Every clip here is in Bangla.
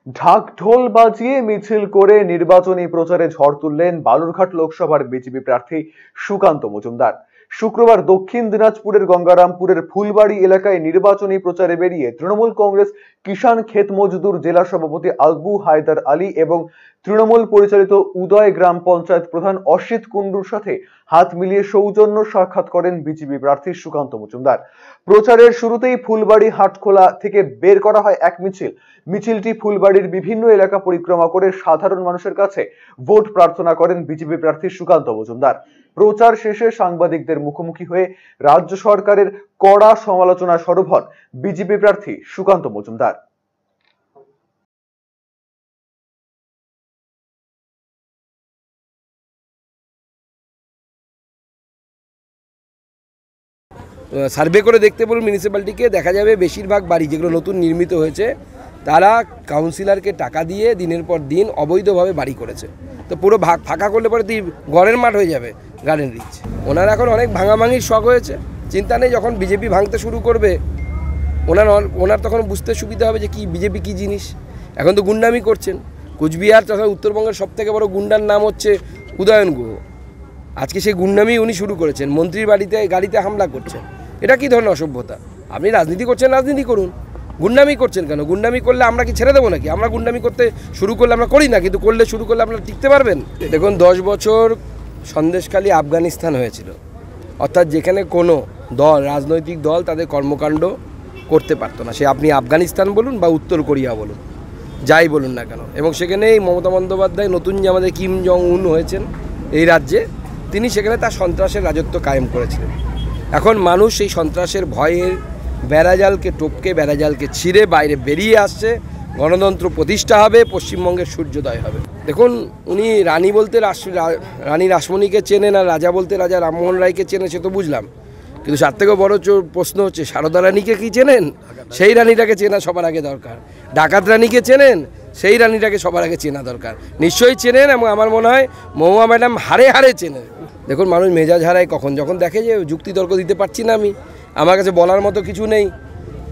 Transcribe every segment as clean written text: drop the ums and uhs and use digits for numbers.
ঢাক ঢোল বাজিয়ে মিছিল করে নির্বাচনী প্রচারে ঝড় তুললেন বালুরঘাট লোকসভার বিজেপি প্রার্থী সুকান্ত মজুমদার। শুক্রবার দক্ষিণ দিনাজপুরের গঙ্গারামপুরের ফুলবাড়ি এলাকায় নির্বাচনী প্রচারে বেরিয়ে তৃণমূল কংগ্রেস কিষাণ ক্ষেত মজদুর জেলা সভাপতি আলবু হায়দার আলী এবং তৃণমূল পরিচালিত উদয় গ্রাম পঞ্চায়েত প্রধান অসিত কুণ্ডুর সাথে হাত মিলিয়ে সৌজন্য সাক্ষাৎ করেন বিজেপি প্রার্থী সুকান্ত মজুমদার। প্রচারের শুরুতেই ফুলবাড়ি হাটখোলা থেকে বের করা হয় এক মিছিলটি ফুলবাড়ির বিভিন্ন এলাকা পরিক্রমা করে সাধারণ মানুষের কাছে ভোট প্রার্থনা করেন বিজেপি প্রার্থী সুকান্ত মজুমদার। প্রচার শেষে সাংবাদিকদের মুখোমুখি হয়ে রাজ্য সরকারের কড়া সমালোচনা সরব হন বিজেপি প্রার্থী সুকান্ত মজুমদার। সার্ভে করে দেখতে বলুন মিউনিসিপ্যালিটিকে, দেখা যাবে বেশিরভাগ বাড়ি যেগুলো নতুন নির্মিত হয়েছে তারা কাউন্সিলরকে টাকা দিয়ে দিনের পর দিন অবৈধভাবে বাড়ি করেছে। তো পুরো ফাঁকা করলে পরে ঘরের মাঠ হয়ে যাবে গার্ডেন রিচ। ওনার এখন অনেক ভাঙাভাঙির শখ হয়েছে, চিন্তা নেই, যখন বিজেপি ভাঙতে শুরু করবে ওনার তখন বুঝতে সুবিধা হবে যে কি বিজেপি কী জিনিস। এখন তো গুন্ডামি করছেন। কুচবিহার তথা উত্তরবঙ্গের সবথেকে বড় গুন্ডার নাম হচ্ছে উদয়ন গুহ। আজকে সেই গুন্ডামি উনি শুরু করেছেন, মন্ত্রীর গাড়িতে হামলা করছেন। এটা কী ধরনের অসভ্যতা? আপনি রাজনীতি করছেন, রাজনীতি করুন, গুন্ডামি করছেন কেন? গুন্ডামি করলে আমরা কি ছেড়ে দেবো নাকি? আমরা গুন্ডামি করতে শুরু করলে আমরা করি না, কিন্তু শুরু করলে আপনারা টিকতে পারবেন? দেখুন, 10 বছর সন্দেশখালী আফগানিস্তান হয়েছিল, অর্থাৎ যেখানে কোনো রাজনৈতিক দল তাদের কর্মকাণ্ড করতে পারতো না। সে আপনি আফগানিস্তান বলুন বা উত্তর কোরিয়া বলুন, যাই বলুন না কেন। এবং সেখানে এই মমতা বন্দ্যোপাধ্যায় নতুন যে আমাদের কিম জং উন হয়েছেন এই রাজ্যে, তিনি সেখানে তার সন্ত্রাসের রাজত্ব কায়েম করেছিলেন। এখন মানুষ সেই সন্ত্রাসের ভয়ের বেড়াজালকে টপকে, বেড়াজালকে ছিঁড়ে বাইরে বেরিয়ে আসছে। গণতন্ত্র প্রতিষ্ঠা হবে, পশ্চিমবঙ্গের সূর্যোদয় হবে। দেখুন, উনি রানী বলতে রানী রাসমণিকে চেনেন, আর রাজা বলতে রাজা রামমোহন রায়কে চেনে, সে তো বুঝলাম, কিন্তু তার থেকেও বড় প্রশ্ন হচ্ছে সারদা রানীকে কি চেনেন? সেই রানীটাকে চেনা সবার আগে দরকার। ডাকাত রানীকে চেনেন? সেই রানীটাকে সবার আগে চেনা দরকার। নিশ্চয়ই চেনেন, এবং আমার মনে হয় মহুয়া ম্যাডাম হারে হারে চেনেন। দেখুন, মানুষ মেজাজ হারায় কখন, যখন দেখে যে যুক্তি তর্ক দিতে পারছি না আমি, আমার কাছে বলার মতো কিছু নেই।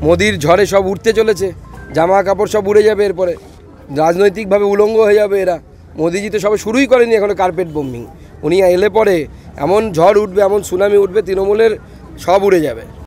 মোদির ঝড়ে সব উঠতে চলেছে, জামা কাপড় সব উড়ে যাবে, এরপরে রাজনৈতিকভাবে উলঙ্গ হয়ে যাবে এরা। মোদিজি তো সবে শুরুই করেনি এখনো কার্পেট বোম্বিং। উনি এলে পরে এমন ঝড় উঠবে, এমন সুনামি উঠবে, তৃণমূলের সব উড়ে যাবে।